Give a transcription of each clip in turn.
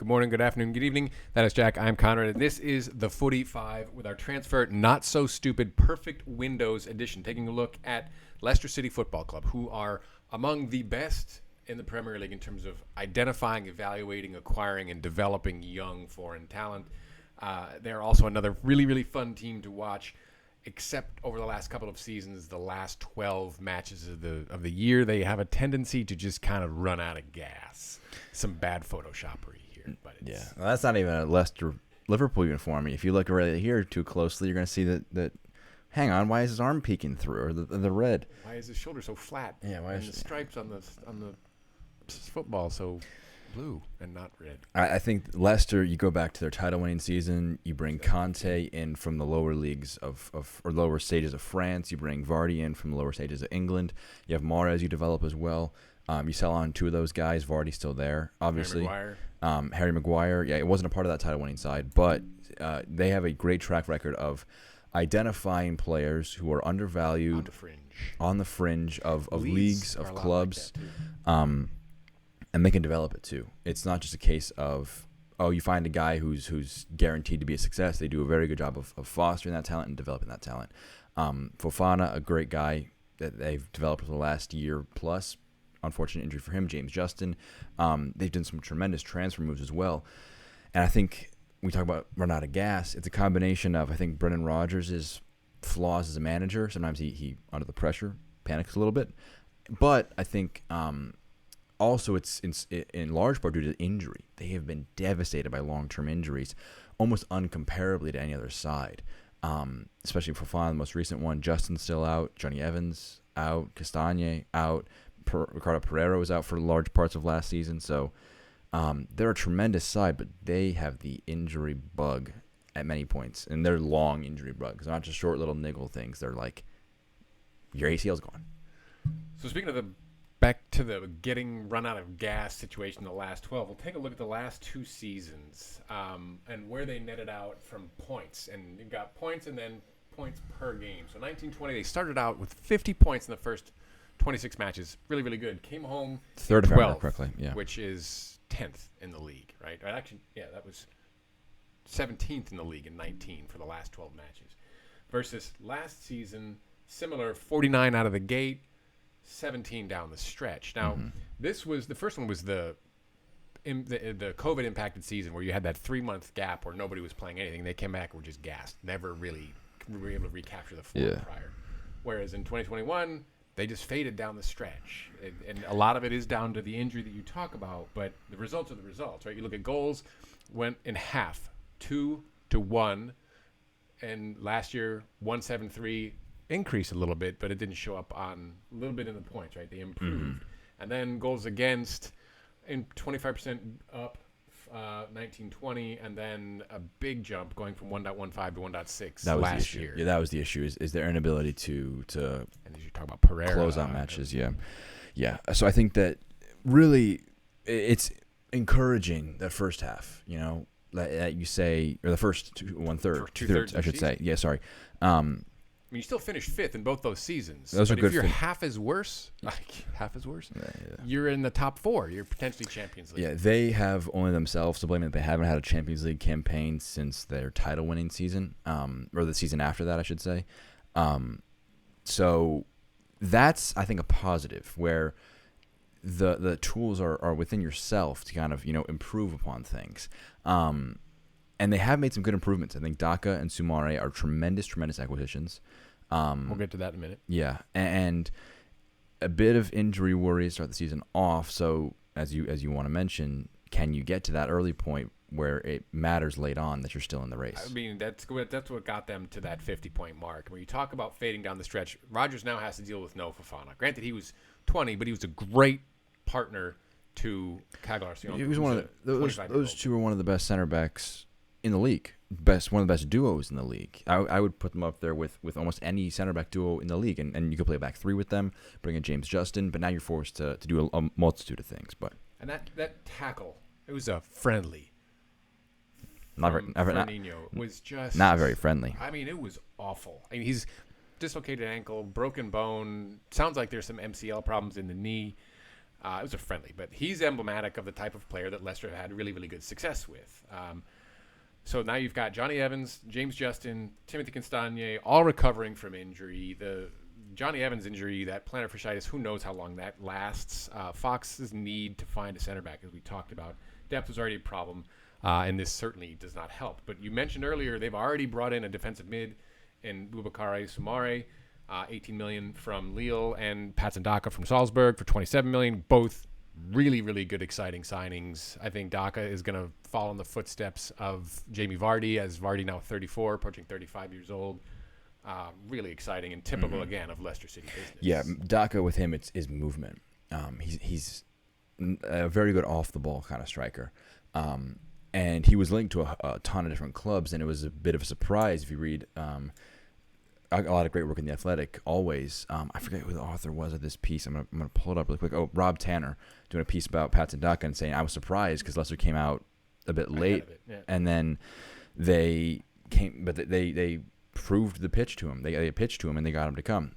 Good morning, good afternoon, good evening. That is Jack. I'm Conrad, and this is the Footy 5 with our transfer not so stupid perfect windows edition, taking a look at Leicester City Football Club, who are among the best in the Premier League in terms of identifying, evaluating, acquiring, and developing young foreign talent. They're also another really, really fun team to watch. Except over the last couple of seasons, the last 12 matches of the year, they have a tendency to just kind of run out of gas. Some bad photoshopery here, but it's, well, that's not even a Leicester Liverpool uniform. If you look right here too closely, you're going to see that. Hang on, why is his arm peeking through, or the red? Why is his shoulder so flat? Yeah, why and is the stripes on the football so blue and not red? I think Leicester, you go back to their title-winning season, you bring Conte in from the lower leagues or lower stages of France, you bring Vardy in from the lower stages of England, you have Mahrez you develop as well. You sell on two of those guys. Vardy's still there, obviously. Harry Maguire. Yeah, it wasn't a part of that title-winning side, but they have a great track record of identifying players who are undervalued on the fringe of leagues, of clubs. And they can develop it too. It's not just a case of, you find a guy who's guaranteed to be a success. They do a very good job of fostering that talent and developing that talent. Fofana, a great guy that they've developed for the last year plus. Unfortunate injury for him. James Justin. They've done some tremendous transfer moves as well. And I think we talk about run out of gas. It's a combination of, I think, Brendan Rodgers' flaws as a manager. Sometimes he under the pressure, panics a little bit. But I think also it's in large part due to injury. They have been devastated by long-term injuries, almost uncomparably to any other side. Especially Fofana, the most recent one. Justin's still out. Johnny Evans out. Castagne out. Ricardo Pereira was out for large parts of last season. So they're a tremendous side, but they have the injury bug at many points. And they're long injury bugs. They're not just short little niggle things. They're like, your ACL's gone. So speaking of back to the getting run out of gas situation in the last 12, we'll take a look at the last two seasons and where they netted out from points. And you've got points and then points per game. So 1920, they started out with 50 points in the first 26 matches. Really, really good. Came home third, if I remember correctly, which is 10th in the league, right? Actually, yeah, that was 17th in the league in 19 for the last 12 matches. Versus last season, similar, 49 out of the gate, 17 down the stretch. Now, this was the first one was the COVID impacted season where you had that 3-month gap where nobody was playing anything. They came back and were just gassed. Never really were able to recapture the form prior. Whereas in 2021, they just faded down the stretch. And a lot of it is down to the injury that you talk about, but the results are the results, right? You look at goals, went in half, 2-1, and last year 173 increased a little bit, but it didn't show up on a little bit in the points, right? They improved. And then goals against in 25% up, 1920, and then a big jump going from 1.15 to 1.6 last year. Yeah, that was the issue. Is their inability to and as you talk about Pereira, close out matches. Yeah. So I think that really it's encouraging that first half. You know, that you say, or the first two thirds, I should say. Yeah, sorry. I mean, you still finished 5th in both those seasons. Those are but good. If you're half as worse, you're in the top 4. You're potentially Champions League. Yeah, they have only themselves to blame that they haven't had a Champions League campaign since their title-winning season, or the season after that, I should say. So that's, I think, a positive where the tools are within yourself to kind of improve upon things. And they have made some good improvements. I think Daka and Soumare are tremendous acquisitions. We'll get to that in a minute. Yeah, and a bit of injury worry to start the season off. So as you want to mention, can you get to that early point where it matters late on that you're still in the race? I mean, that's what got them to that 50-point mark. When you talk about fading down the stretch, Rodgers now has to deal with no Fofana. Granted, he was 20, but he was a great partner to Cagliari. He was one of those two are one of the best center backs in the league, one of the best duos in the league. I would put them up there with almost any center back duo in the league, and you could play back 3 with them, bring in James Justin, but now you're forced to do a multitude of things. But and that tackle, it was a friendly. Fernandinho was just not very friendly. I mean, it was awful. I mean, he's dislocated ankle, broken bone. Sounds like there's some MCL problems in the knee. It was a friendly, but he's emblematic of the type of player that Leicester had really, really good success with. So now you've got Johnny Evans, James Justin, Timothy Castagne, all recovering from injury. The Johnny Evans injury, that plantar fasciitis, who knows how long that lasts. Fox's need to find a center back, as we talked about. Depth was already a problem, and this certainly does not help. But you mentioned earlier they've already brought in a defensive mid in Boubacar Soumaré, 18 million from Lille, and Patson Daka from Salzburg for 27 million. Both really, really good, exciting signings. I think Daka is going to follow in the footsteps of Jamie Vardy, as Vardy now 34, approaching 35 years old. Really exciting and typical, again, of Leicester City business. Yeah, Daka with him, it's his movement. He's a very good off-the-ball kind of striker. And he was linked to a ton of different clubs, and it was a bit of a surprise if you read a lot of great work in The Athletic, always. I forget who the author was of this piece. I'm gonna pull it up really quick. Oh, Rob Tanner doing a piece about Patson Daka and saying, I was surprised because Leicester came out a bit late, and then they came, but they proved the pitch to him. They pitched to him and they got him to come.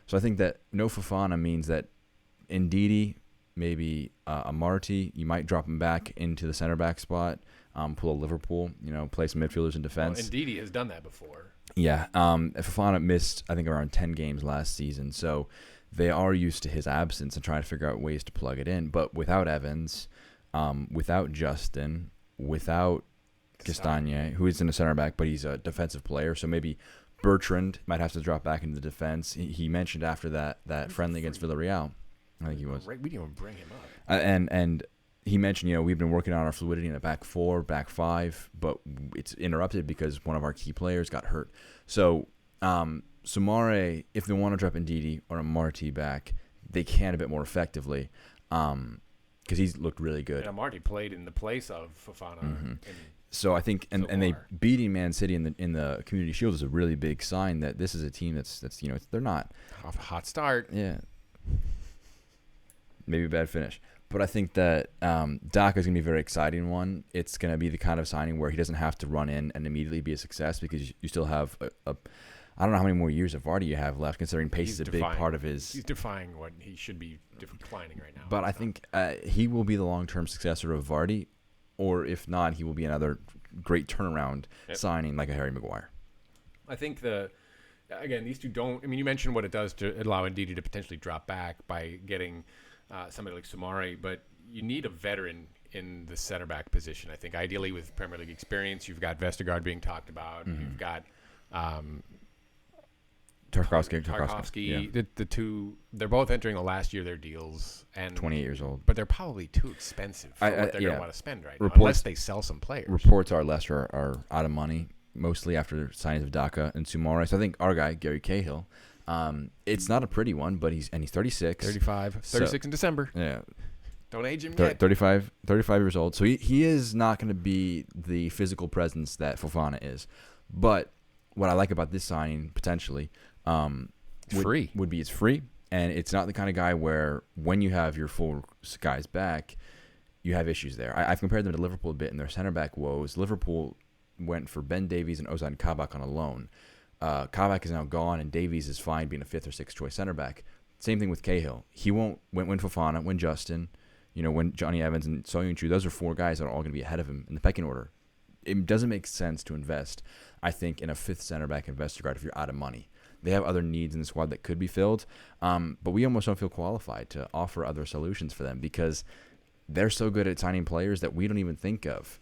So I think that no Fofana means that Ndidi, maybe Amarty, you might drop him back into the center back spot, pull a Liverpool, play some midfielders in defense. Well, Ndidi has done that before. Yeah, Fofana missed, I think, around 10 games last season, so they are used to his absence and trying to figure out ways to plug it in. But without Evans, without Justin, without Castagne, who isn't a center back, but he's a defensive player, so maybe Bertrand might have to drop back into the defense. He mentioned after that friendly against Villarreal, I think he was. We didn't even bring him up. And he mentioned, we've been working on our fluidity in the back four, back five, but it's interrupted because one of our key players got hurt. So Soumaré, if they want to drop Ndidi or Amarty back, they can a bit more effectively because he's looked really good. And Amarty played in the place of Fofana. So I think, and they beating Man City in the Community Shield is a really big sign that this is a team that's they're not off a hot start. Yeah, maybe a bad finish. But I think that Daka is going to be a very exciting one. It's going to be the kind of signing where he doesn't have to run in and immediately be a success because you still have I don't know how many more years of Vardy you have left, considering pace is a big part of his. He's defying what he should be declining right now. But I think he will be the long-term successor of Vardy, or if not, he will be another great turnaround signing like a Harry Maguire. I think again, these two don't. I mean, you mentioned what it does to allow Ndidi to potentially drop back by getting somebody like Soumaré, but you need a veteran in the center back position. I think ideally with Premier League experience, you've got Vestergaard being talked about. You've got Tarkowski. Yeah. The two, they're both entering the last year of their deals, and 28 years old. But they're probably too expensive for what they're going to want to spend right now, unless they sell some players. Reports are Leicester are out of money, mostly after signings of Daka and Soumaré. So I think our guy, Gary Cahill, it's not a pretty one, but he's 36. 36 in December. Yeah. Don't age him yet. 35 years old. So he is not going to be the physical presence that Fofana is. But what I like about this signing, potentially, would be it's free. And it's not the kind of guy where when you have your full guys back, you have issues there. I've compared them to Liverpool a bit in their center back woes. Liverpool went for Ben Davies and Ozan Kabak on a loan. Kabak is now gone, and Davies is fine being a 5th or 6th choice center back. Same thing with Cahill. He won't when Fofana, when Justin, when Johnny Evans and Soyuncu, those are 4 guys that are all going to be ahead of him in the pecking order. It doesn't make sense to invest, I think, in a 5th center back in Vestergaard if you're out of money. They have other needs in the squad that could be filled, but we almost don't feel qualified to offer other solutions for them because they're so good at signing players that we don't even think of.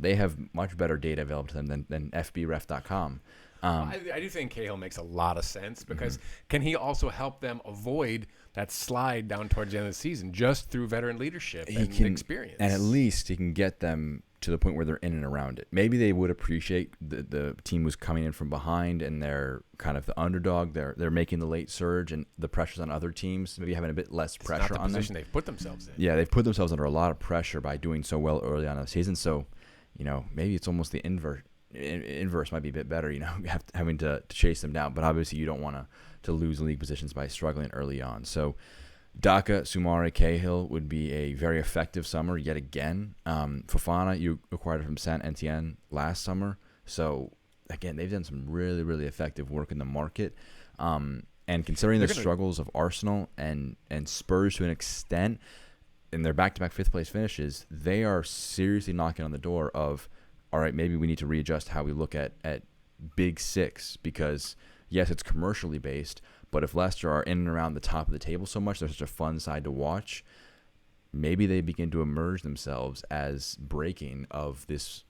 They have much better data available to them than FBref.com. I do think Cahill makes a lot of sense because can he also help them avoid that slide down towards the end of the season just through veteran leadership and experience? And at least he can get them to the point where they're in and around it. Maybe they would appreciate the team was coming in from behind and they're kind of the underdog. They're making the late surge and the pressure's on other teams. Maybe having a bit less pressure on them. It's not the position they've put themselves in. Yeah, they've put themselves under a lot of pressure by doing so well early on in the season. So, maybe it's almost the inverse might be a bit better, having to chase them down. But obviously you don't want to lose league positions by struggling early on. So Daka, Soumaré, Cahill would be a very effective summer yet again. Fofana, you acquired from Saint Etienne last summer. So again, they've done some really, really effective work in the market. And considering the struggles of Arsenal and Spurs to an extent in their back-to-back fifth-place finishes, they are seriously knocking on the door of, all right, maybe we need to readjust how we look at Big Six because, yes, it's commercially based, but if Leicester are in and around the top of the table so much, they're such a fun side to watch, maybe they begin to emerge themselves as breaking of this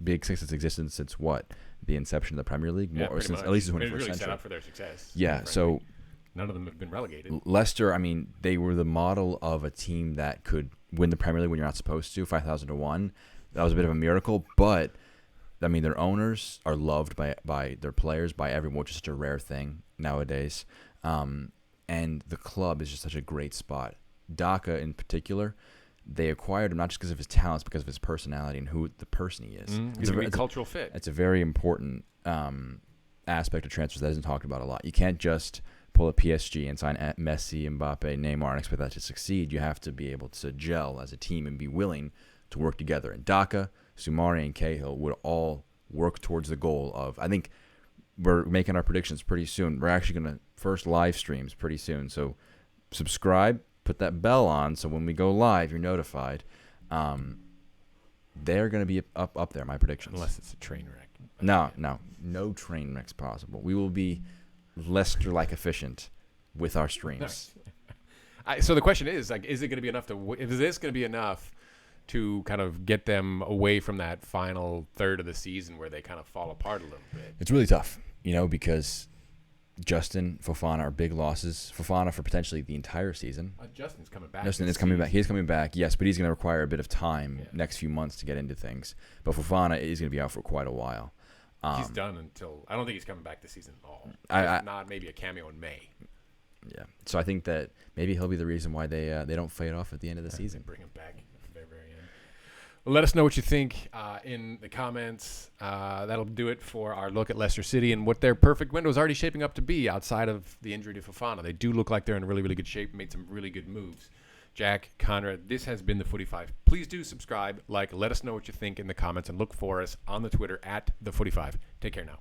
Big Six that's existed since what? The inception of the Premier League? Yeah, Or since, much. at least the 21st really century. set up for their success. Yeah, so none of them have been relegated. Leicester, I mean, they were the model of a team that could win the Premier League when you're not supposed to, 5,000 to 1. That was a bit of a miracle, but I mean, their owners are loved by their players, by everyone, which is such a rare thing nowadays. And the club is just such a great spot. Daka, in particular, they acquired him not just because of his talents, because of his personality and who the person he is. It's a cultural fit. It's a very important aspect of transfers that isn't talked about a lot. You can't just pull a PSG and sign Messi, Mbappe, Neymar and expect that to succeed. You have to be able to gel as a team and be willing to work together. And Daka, Soumare, and Cahill would all work towards the goal of, I think we're making our predictions pretty soon. We're actually going to first live streams pretty soon. So subscribe, put that bell on so when we go live, you're notified. They're going to be up there, my predictions. Unless it's a train wreck. No train wrecks possible. We will be Leicester-like efficient with our streams. So the question is, like, is it going to be enough is this going to be enough to kind of get them away from that final third of the season where they kind of fall apart a little bit? It's really tough, because Justin, Fofana are big losses. Fofana for potentially the entire season. Justin's coming back. Justin is coming back. He is coming back, yes, but he's going to require a bit of time next few months to get into things. But Fofana is going to be out for quite a while. He's done until – I don't think he's coming back this season at all. If not, maybe a cameo in May. Yeah. So I think that maybe he'll be the reason why they don't fade off at the end of the season. Bring him back at the very, very end. Well, let us know what you think in the comments. That'll do it for our look at Leicester City and what their perfect window is already shaping up to be outside of the injury to Fofana. They do look like they're in really, really good shape, made some really good moves. Jack, Conrad, this has been the Footy 5. Please do subscribe, let us know what you think in the comments, and look for us on the Twitter at the Footy 5. Take care now.